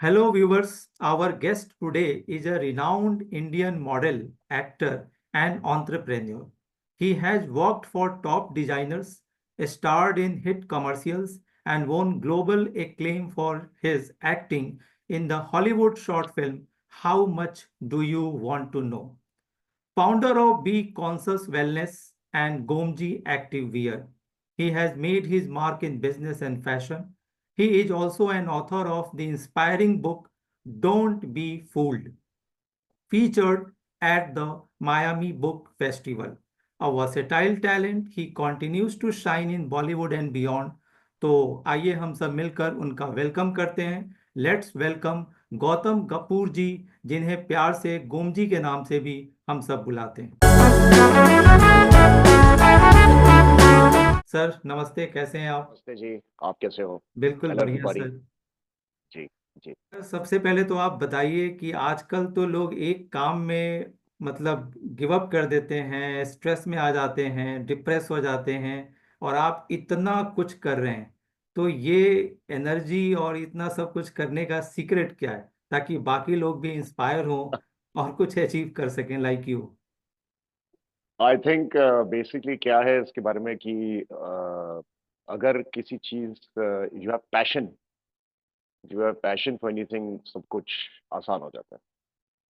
Hello, viewers. Our guest today is a renowned Indian model, actor, and entrepreneur. He has worked for top designers, starred in hit commercials, and won global acclaim for his acting in the Hollywood short film How Much Do You Want to Know? Founder of Be Conscious Wellness and Gomji Active Wear, he has made his mark in business and fashion. He is also an author of the inspiring book Don't Be Fooled, featured at the Miami Book Festival. A versatile talent, he continues to shine in Bollywood and beyond. तो आइए हम सब मिलकर उनका welcome करते हैं। Let's welcome Gautam Kapoor जी, जिन्हें प्यार से गोमजी के नाम से भी हम सब बुलाते हैं। सर नमस्ते, कैसे हैं आप? नमस्ते जी। आप कैसे हो? बिल्कुल हेलो बढ़िया एवरीबॉडी। सर। जी, जी। सबसे पहले तो आप बताइए कि आजकल तो लोग एक काम में मतलब गिव अप कर देते हैं, स्ट्रेस में आ जाते हैं, डिप्रेस हो जाते हैं, और आप इतना कुछ कर रहे हैं। तो ये एनर्जी और इतना सब कुछ करने का सीक्रेट क्या है, ताकि बाकी लोग भी इंस्पायर हों और कुछ अचीव कर सकें like you? I think basically क्या है इसके बारे में कि अगर किसी चीज़ you have passion for anything, सब कुछ आसान हो जाता है।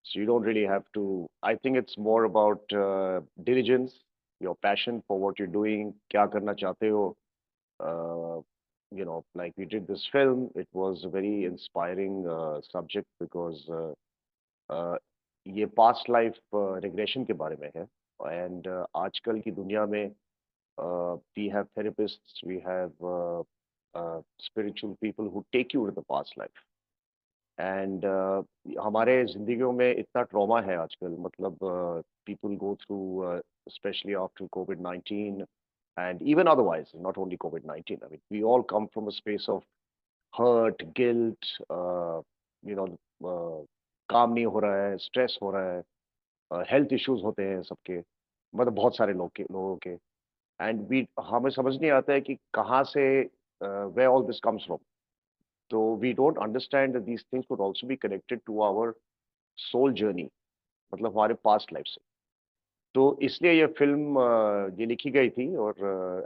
So you don't really have to. I think it's more about diligence, your passion for what you doing, क्या करना चाहते हो। Like we did this film, it was a very inspiring subject because ये पास्ट लाइफ रिग्रेशन के बारे में है। And आजकल की दुनिया में we have therapists, we have spiritual people who take you to the past life. And हमारे जिंदगियों में इतना ट्रॉमा है आजकल, मतलब people go through, especially after COVID-19 and even otherwise, not only COVID-19. I mean, we all come from a space of hurt, guilt, you know, uh, काम नहीं हो रहा है, स्ट्रेस हो रहा है, हेल्थ इश्यूज होते हैं सबके, मतलब बहुत सारे लोगों के। एंड वी हमें समझ नहीं आता है कि कहाँ से where all this comes from. तो we don't understand that these things could also be connected to our soul journey, मतलब हमारे पास्ट लाइफ से। तो इसलिए ये फ़िल्म ये लिखी गई थी। और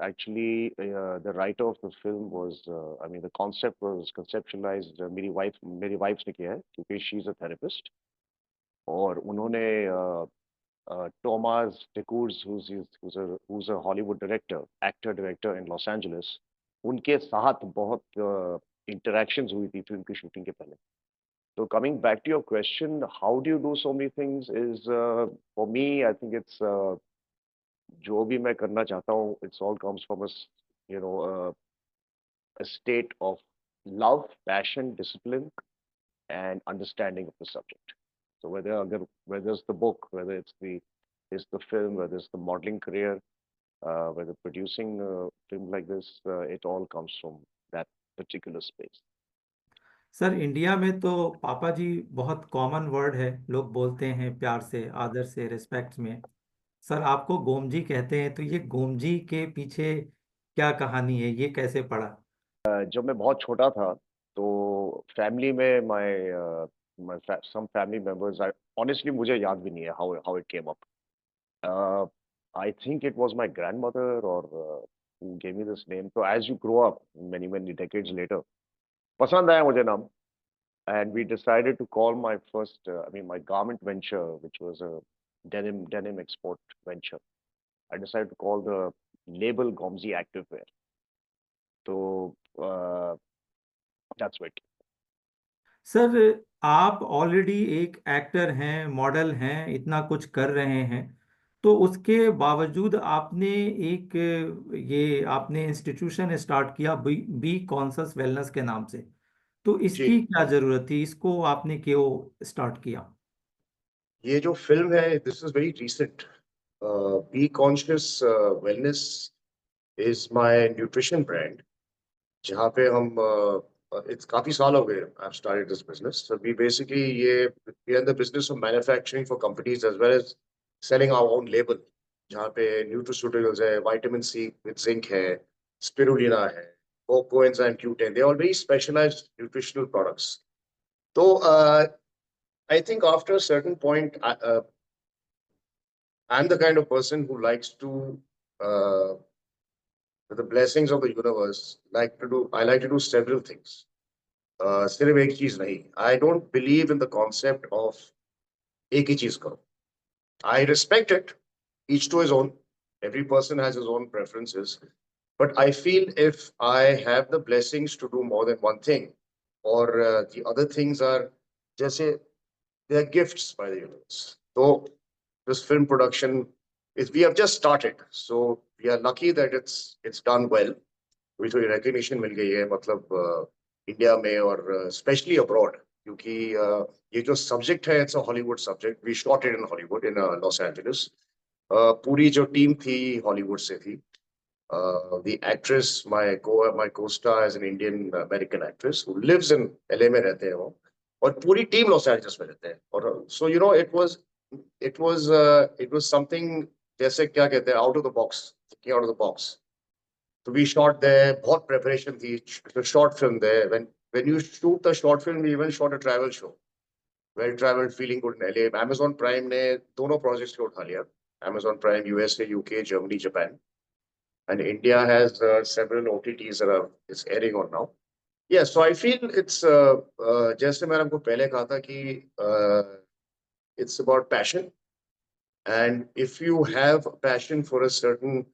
actually the writer of the film was, I mean the concept was conceptualised मेरी वाइफ ने किया है, क्योंकि शी इज़ अ थेरेपिस्ट। और उन्होंने Tomas डिकूर्स, who's a Hollywood actor director in Los Angeles, उनके साथ बहुत इंटरैक्शंस हुई थी फ़िल्म की शूटिंग के पहले। So coming back to your question, how do you do so many things is, for me, I think it's जो भी मैं करना चाहता हूँ, it's all comes from you know, a state of love, passion, discipline, and understanding of the subject. So whether it's the book, whether it's the film, whether it's the modeling career, whether producing a film like this, it all comes from that particular space. Sir India में तो पापा जी बहुत common word है, लोग बोलते हैं प्यार से, आदर से, रिस्पेक्ट में। सर आपको गोमजी कहते हैं, तो ये गोमजी के पीछे क्या कहानी है, ये कैसे पड़ा? जब मैं बहुत छोटा था, तो फैमिली में सम फैमिली मेंबर्स, ऑनेस्टली मुझे याद भी नहीं है how how it came up. I think it was my grandmother और who gave me this name. तो as you grow up many many decades later, पसंद आया मुझे नाम। And we decided to call my first, I mean my garment venture, which was a denim export venture. I decided to call the label Gomzi Activewear. तो that's it. Sir आप already एक actor हैं, model हैं, इतना कुछ कर रहे हैं, तो उसके बावजूद आपने एक ये आपने इंस्टीट्यूशन स्टार्ट किया बी कॉन्शस वेलनेस के नाम से। तो जी, इसकी क्या जरूरत थी, इसको आपने क्यों स्टार्ट किया? ये जो फ़िल्म है, this is very recent. Be conscious wellness is my nutrition brand, जहाँ पे हम इट्स काफ़ी साल हो गए I have started this business. So we basically we are in the business of manufacturing for companies as well as selling our own label, जहाँ पे न्यूट्रास्यूटिकल्स है, विटामिन सी विद जिंक है, स्पिरुलिना है, coenzyme Q10, they are very specialised nutritional products. So I think after a certain point, I'm the kind of person who likes to, with the blessings of the universe, I like to do several things. सिर्फ एक चीज नहीं. I don't believe in the concept of एक ही चीज करो. I respect it. Each to his own. Every person has his own preferences. But I feel if I have the blessings to do more than one thing, or the other things are just they are gifts by the universe. So this film production we have just started. So we are lucky that it's done well. अभी थोड़ी recognition मिल गई है मतलब India में और specially abroad क्योंकि ये जो सब्जेक्ट है it's a Hollywood subject. We shot it in Hollywood in Los Angeles. पूरी जो टीम थी हॉलीवुड से थी. The actress, my co-star is an Indian American actress who lives in LA में रहते हैं वो और पूरी टीम लॉस एंजलिस में रहते हैं और so you know it was something जैसे क्या कहते हैं out of the box, thinking out of the box. So we shot there, बहुत preparation थी, the short film there. When you shoot the short film, we even shot a travel show. Well traveled, feeling good in LA. Amazon Prime ने दोनों projects को उठा लिया. Amazon Prime, USA, UK, Germany, Japan. And India has several OTTs that it's airing on now. Yeah, so I feel it's जैसे मैंने आपको पहले कहा था कि it's about passion. And if you have passion for a certain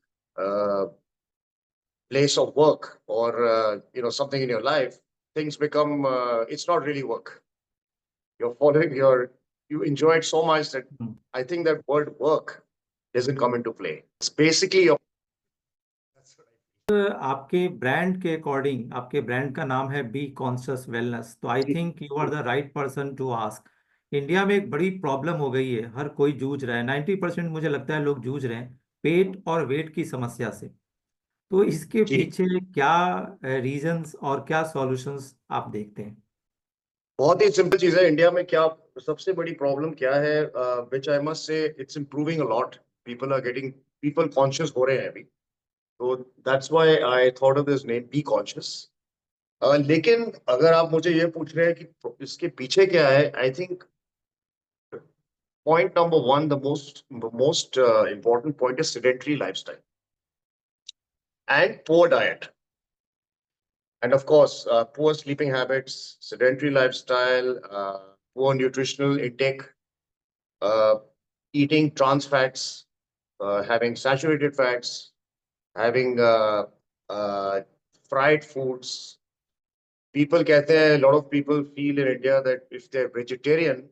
place of work or something in your life, things become it's not really work. You're following you enjoy it so much that I think that word work doesn't come into play. It's basically your. आपके brand के according आपके brand का नाम है be conscious wellness, तो I think you are the right person to ask. India में एक बड़ी प्रॉब्लम हो गई है, हर कोई जूझ रहा है, 90% मुझे लगता है लोग जूझ रहे हैं पेट और वेट की समस्या से. तो इसके जी. पीछे क्या रीजंस और क्या सॉल्यूशंस आप देखते हैं? बहुत ही सिंपल चीज है. इंडिया में क्या सबसे बड़ी प्रॉब्लम क्या है which I must say it's improving a lot. People conscious हो रहे हैं अभी. So that's why I thought of this name, Be Conscious. लेकिन अगर आप मुझे ये पूछ रहे हैं कि इसके पीछे क्या है, I think point number one, the most important point is sedentary lifestyle and poor diet. And of course, poor sleeping habits, sedentary lifestyle, poor nutritional intake, eating trans fats, having saturated fats, having fried foods. People कहते हैं, a lot of people feel in India that if they're vegetarian,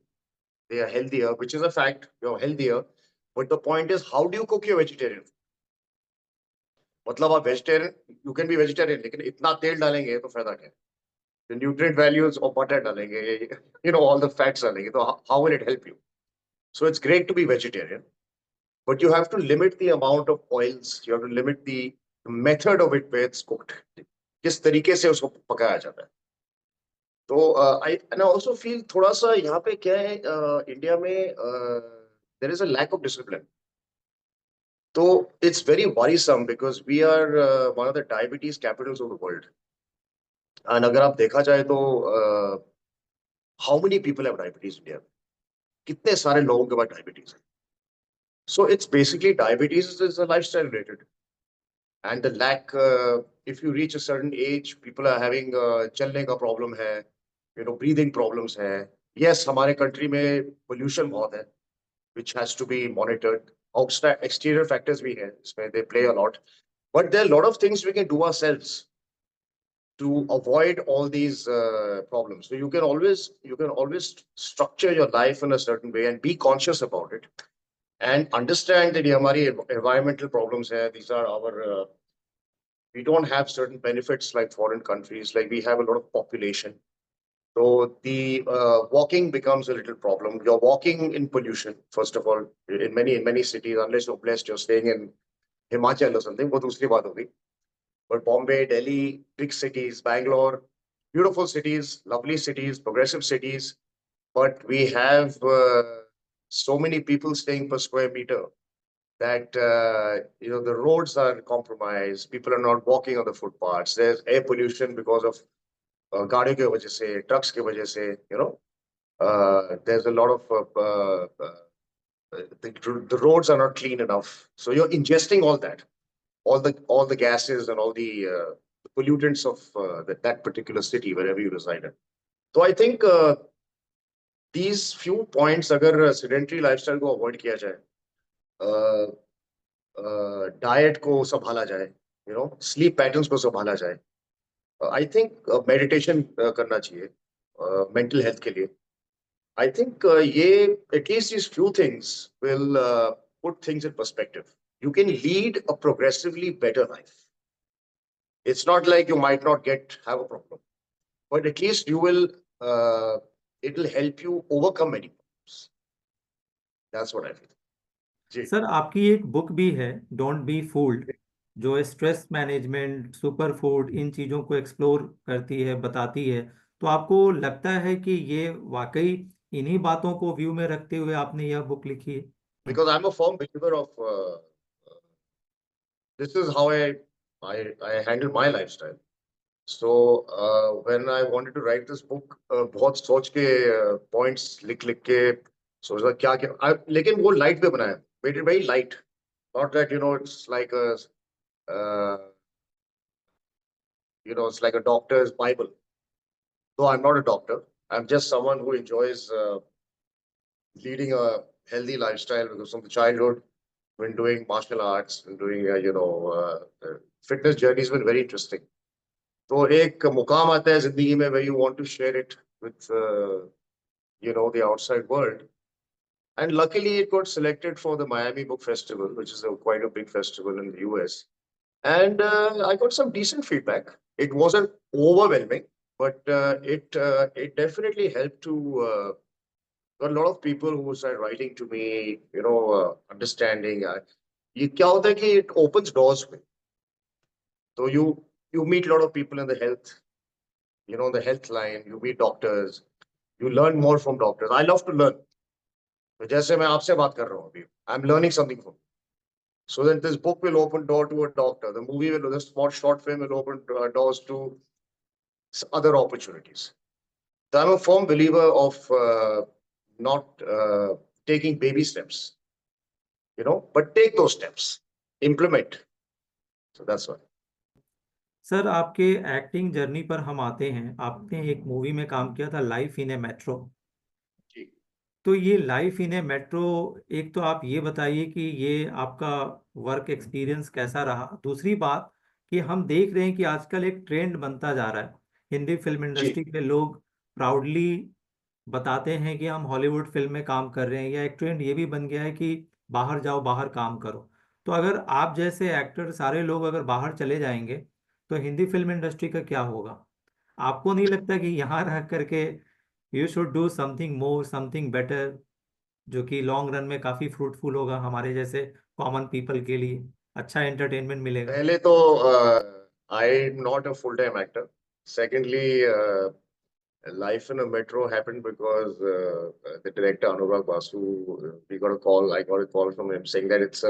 they are healthier, which is a fact. You're healthier. But the point is, how do you cook your vegetarian? मतलब आप vegetarian, you can be vegetarian, लेकिन इतना तेल डालेंगे तो फायदा क्या? The nutrient values of butter डालेंगे, all the fats डालेंगे, तो how will it help you? So it's great to be vegetarian, but you have to limit the amount of oils. You have to limit the method of it where it's cooked. किस तरीके से उसको पकाया जाता है. तो I also feel थोड़ा सा यहाँ पे क्या है इंडिया में there is a lack of discipline. So it's very worrisome because we are one of the diabetes capitals of the world. And अगर आप देखा जाए तो how many people have diabetes in India? कितने सारे लोगों के पास diabetes है? So it's basically diabetes is a lifestyle related. And the lack, if you reach a certain age, people are having चलने का problem है, breathing problems है. Yes, हमारे country में pollution बहुत है, which has to be monitored. Outside exterior factors भी हैं, इसमें they play a lot. But there are a lot of things we can do ourselves to avoid all these problems. So you can always structure your life in a certain way and be conscious about it and understand that हमारी environmental problems है. These are our we don't have certain benefits like foreign countries. Like we have a lot of population. So the walking becomes a little problem. You're walking in pollution, first of all, in many cities, unless you're blessed, you're staying in Himachal or something. वो दूसरी बात होगी. But Bombay, Delhi, big cities, Bangalore, beautiful cities, lovely cities, progressive cities. But we have so many people staying per square meter that the roads are compromised. People are not walking on the footpaths. There's air pollution because of गाड़ियों की वजह से, trucks की वजह से, there's a lot of the roads are not clean enough, so you're ingesting all the gases and all the pollutants of that particular city wherever you reside in. So I think these few points, अगर sedentary lifestyle को avoid किया जाए, diet को संभाला जाए, sleep patterns को संभाला जाए, आई थिंक मेडिटेशन करना चाहिए मेंटल हेल्थ के लिए. आई थिंक ये at least these few things will put things in perspective. You can lead a progressively better life. It's not like you might not have a problem, but at least you will it will help you overcome many problems. That's what I feel. जी. Sir आपकी एक book भी है, don't be fooled, जो stress management, super food, इन चीज़ों को explore करती है, बताती है. तो आपको लगता है कि ये वाकई इन्हीं बातों को व्यू में रखते हुए आपने यह बुक लिखी है? Because I'm a firm believer of this is how I handle my lifestyle. So when I wanted to write this book, बहुत सोच के points लिख के सोचा क्या लेकिन वो light पे बनाया, made it very light, not that it's like it's like a doctor's Bible. Though I'm not a doctor, I'm just someone who enjoys leading a healthy lifestyle because from the childhood, when doing martial arts and doing fitness journey has been very interesting. तो एक मुकाम आता है जिंदगी में where you want to share it with the outside world, and luckily it got selected for the Miami Book Festival, which is quite a big festival in the US, and I got some decent feedback. It wasn't overwhelming, but it definitely helped to got a lot of people who started writing to me, understanding. ये क्या होता है कि it opens doors for you. So you meet a lot of people in the health, the health line. You meet doctors. You learn more from doctors. I love to learn. तो जैसे मैं आपसे बात कर रहा हूँ अभी, I'm learning something from you. So that this book will open door to a doctor. The movie will, the small short film will open doors to other opportunities. So I'm a firm believer of not taking baby steps, but take those steps, implement. So that's why. Sir आपके acting journey पर हम आते हैं. आपने एक movie में काम किया था, लाइफ इन ए मेट्रो. जी. तो ये लाइफ इन ए मेट्रो, एक तो आप ये बताइए कि ये आपका वर्क एक्सपीरियंस कैसा रहा. दूसरी बात कि हम देख रहे हैं कि आजकल एक ट्रेंड बनता जा रहा है हिंदी फिल्म इंडस्ट्री के लोग प्राउडली बताते हैं कि हम हॉलीवुड फिल्म में काम कर रहे हैं, या एक ट्रेंड ये भी बन गया है कि बाहर जाओ, बाहर काम करो. तो अगर आप जैसे एक्टर सारे लोग अगर बाहर चले जाएंगे तो हिंदी फिल्म इंडस्ट्री का क्या होगा? आपको नहीं लगता कि यहाँ रह करके you should do something more, something better, जो कि लॉन्ग रन में काफी फ्रूटफुल होगा हमारे जैसे कॉमन पीपल के लिए, अच्छा एंटरटेनमेंट मिलेगा? पहले तो I am not a full-time actor. Secondly, Life in a Metro happened because the director Anurag Basu, we got a call. I got a call from him saying that it's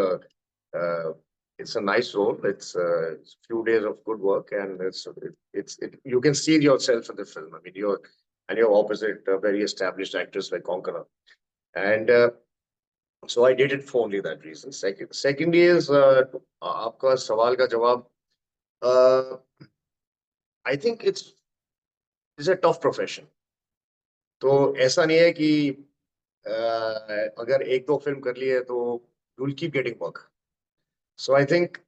a nice role. It's a few days of good work, and you can see yourself in the film. I mean, you're opposite a very established actress like Konkona, and so I did it for only that reason. Second is आपका सवाल का जवाब. I think it's a tough profession. तो ऐसा नहीं है कि अगर एक दो फिल्म कर ली है तो you'll keep getting work. So I think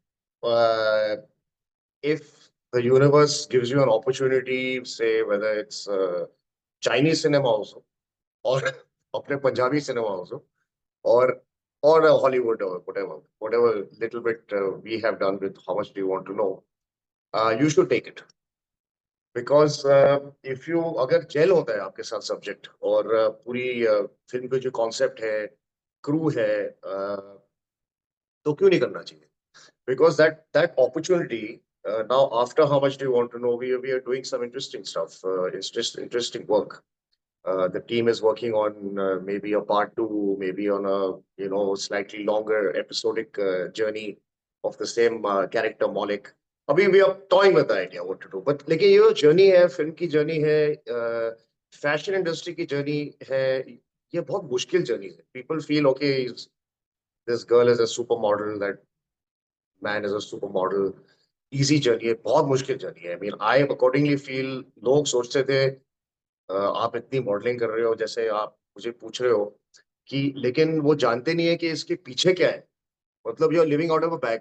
if the universe gives you an opportunity, say whether it's Chinese cinema also, or अपने Punjabi cinema also, or Hollywood or whatever little bit we have done with How Much Do You Want to Know, you should take it. Because if you अगर jail होता है आपके साथ subject और पूरी film के जो कॉन्सेप्ट है, क्रू है, तो क्यों नहीं करना चाहिए? Because that opportunity now after How Much Do You Want to Know, we are doing some interesting stuff, interesting work. The team is working on maybe a part 2, maybe on a slightly longer episodic journey of the same character Maulik. अभी we are toying with the idea what to do, but लेकिन ये जो journey है, film की journey है, fashion industry की journey है, ये बहुत मुश्किल जर्नी है. People feel okay, this girl is a super model, that man is a super model. Easy journey है, बहुत मुश्किल जर्नी है. I mean I accordingly feel, लोग सोचते थे आप इतनी मॉडलिंग कर रहे हो, जैसे आप मुझे पूछ रहे हो कि, लेकिन वो जानते नहीं है कि इसके पीछे क्या है. मतलब you are living out of a bag,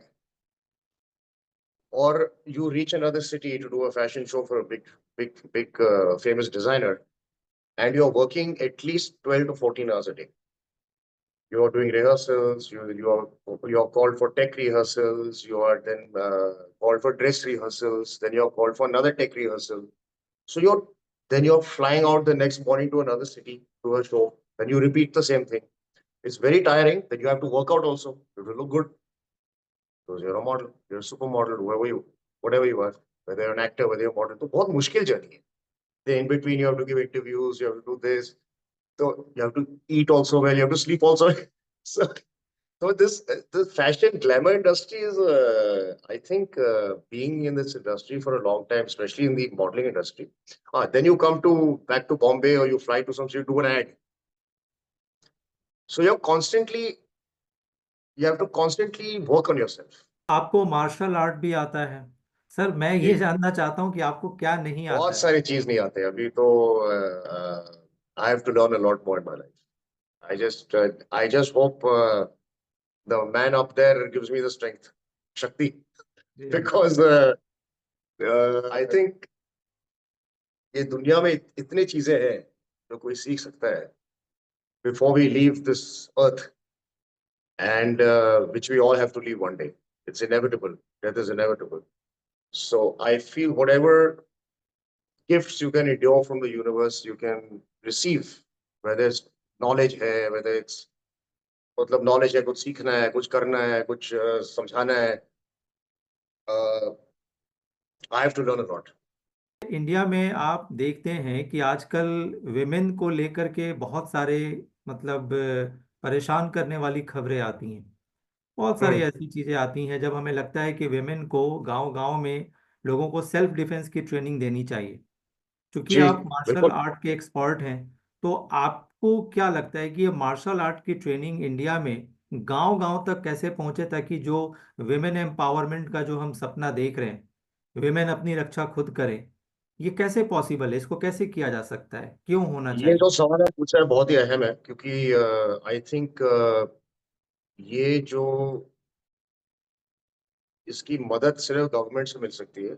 or you reach another city to do a fashion show for a big famous designer, and you're working at least 12 to 14 hours a day. You are doing rehearsals, you are called for tech rehearsals, you are then called for dress rehearsals, then you're called for another tech rehearsal. So you're flying out the next morning to another city to a show, then you repeat the same thing. It's very tiring. Then you have to work out also. You have to look good. Because you're a model, you're a supermodel, whatever you are, whether you're an actor, whether you're a model. तो बहुत मुश्किल journey है. Then in between you have to give interviews, you have to do this. So you have to eat also well, you have to sleep also. So this the fashion glamour industry is, I think, being in this industry for a long time, especially in the modeling industry. Then you come back to Bombay, or you fly to some city, do an ad. So you have to constantly work on yourself. आपको martial art भी आता है? Sir मैं ये जी. जानना चाहता हूँ कि आपको क्या नहीं आता बहुत है। सारी चीज नहीं आते अभी तो. I have to learn a lot more in my life. I just hope the man up there gives me the strength, shakti, जी। because I think ये दुनिया में इतनी चीजें हैं जो कोई सीख सकता है before we leave this earth, and which we all have to leave one day. It's inevitable. Death is inevitable. So I feel whatever gifts you can endure from the universe, you can receive, whether it's knowledge है, whether it's मतलब knowledge है, कुछ सीखना है, कुछ करना है, कुछ समझाना है. I have to learn a lot. India में आप देखते हैं कि आजकल विमेन को लेकर के बहुत सारे मतलब परेशान करने वाली खबरें आती हैं। बहुत सारी ऐसी चीजें आती हैं जब हमें लगता है कि विमेन को गांव गांव में लोगों को सेल्फ डिफेंस की ट्रेनिंग देनी चाहिए। क्योंकि जी, आप मार्शल बिल्कुल. आर्ट के एक्सपर्ट हैं, तो आपको क्या लगता है कि ये मार्शल आर्ट की ट्रेनिंग इंडिया में गांव गांव तक कैसे पहुंचे, ताकि जो विमेन एम्पावरमेंट का जो हम सपना देख रहे हैं, विमेन अपनी रक्षा खुद करें, ये कैसे पॉसिबल है? इसको कैसे किया जा सकता है? क्यों होना ये चाहिए? जो सवाल है पूछा है बहुत ही अहम है, क्योंकि आई थिंक ये जो इसकी मदद सिर्फ गवर्नमेंट से मिल सकती है,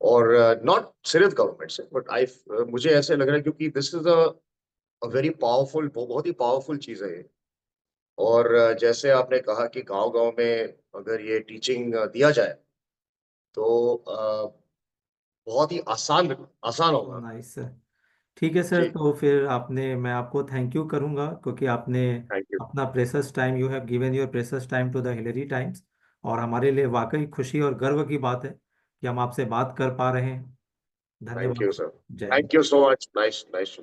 और नॉट सिर्फ गवर्नमेंट से, बट मुझे ऐसे लग रहा है क्योंकि this is a very powerful, बहुत ही पावरफुल चीज है ये. और जैसे आपने कहा कि गांव गांव में अगर ये टीचिंग दिया जाए तो बहुत ही आसान आसान सो होगा. Nice sir. ठीक है सर, जी. तो फिर मैं आपको थैंक यू करूंगा, क्योंकि आपने थैंक यू. अपना precious time, you have given your precious time to the Hilary Times. और हमारे लिए वाकई खुशी और गर्व की बात है कि हम आपसे बात कर पा रहे हैं। थैंक धन्यवाद यू सर। सर. जय Hind. Thank you so much. Nice nice.